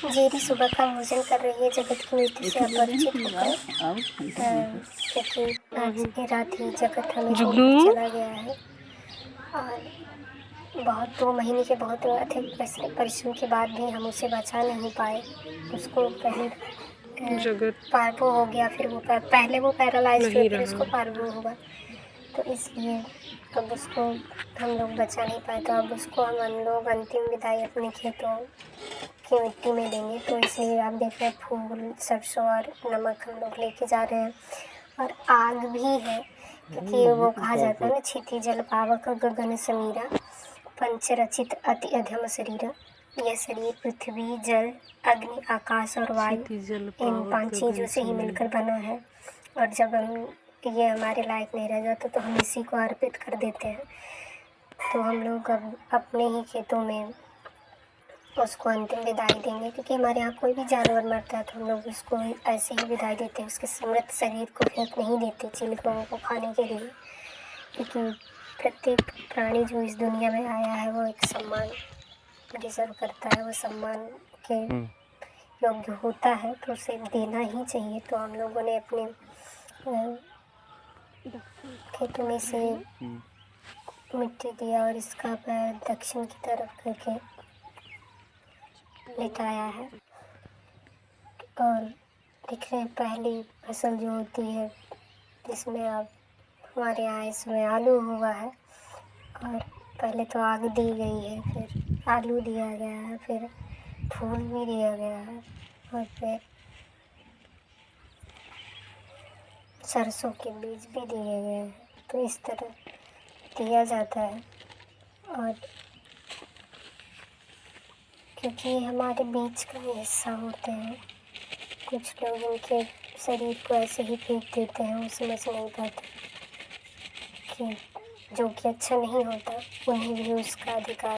Jerry सुबह का भोजन कर रही है जगत की मृत्यु से अपरिचित होकर, क्योंकि आज की रात ही जगत हमें छोड़कर चला गया है। और बहुत 2 महीने के बहुत अधिक परिश्रम के बाद भी हम उसे बचा नहीं पाए। उसको पहले पार्वो हो गया, फिर वो पहले वो पैरालाइज्ड हुआ, फिर उसको पार्वो हुआ। तो इसलिए अब उसको हम लोग बचा नहीं पाए, तो अब उसको हम लोग अंतिम विदाई अपने खेतों की मिट्टी में देंगे। तो इसलिए आप देख रहे हैं फूल, सरसों और नमक हम लोग लेके जा रहे हैं। और आग भी है, क्योंकि वो कहा जाता है ना, क्षिति जल पावक गगन समीरा, पंचरचित अति अधम शरीर। यह शरीर पृथ्वी, जल, अग्नि, आकाश और वायु, इन 5 चीज़ों से ही मिलकर बना है। और जब ये हमारे लायक नहीं रह जाता तो हम इसी को अर्पित कर देते हैं। तो हम लोग अब अपने ही खेतों में उसको अंतिम विदाई देंगे, क्योंकि हमारे यहाँ कोई भी जानवर मरता है तो हम लोग उसको ऐसे ही विदाई देते हैं। उसके समृत शरीर को फेंक नहीं देते चिलकों को खाने के लिए, क्योंकि प्रत्येक प्राणी जो इस दुनिया में आया है वो एक सम्मान डिजर्व करता है, वो सम्मान के योग्य होता है, तो उसे देना ही चाहिए। तो हम लोगों ने अपने खेतों में से मिट्टी दिया और इसका पैर दक्षिण की तरफ करके लिटाया है। और देख रहे हैं पहली फसल जो होती है, जिसमें अब हमारे यहाँ इसमें आलू हुआ है। और पहले तो आग दी गई है, फिर आलू दिया गया है, फिर फूल भी दिया गया है, और फिर सरसों के बीज भी दिए गए हैं। तो इस तरह दिया जाता है। और क्योंकि हमारे बीच का हिस्सा होते हैं, कुछ लोग उनके शरीर को ऐसे ही फेंक देते हैं, वो समझ नहीं पाते कि जो कि अच्छा नहीं होता, उन्हें भी उसका अधिकार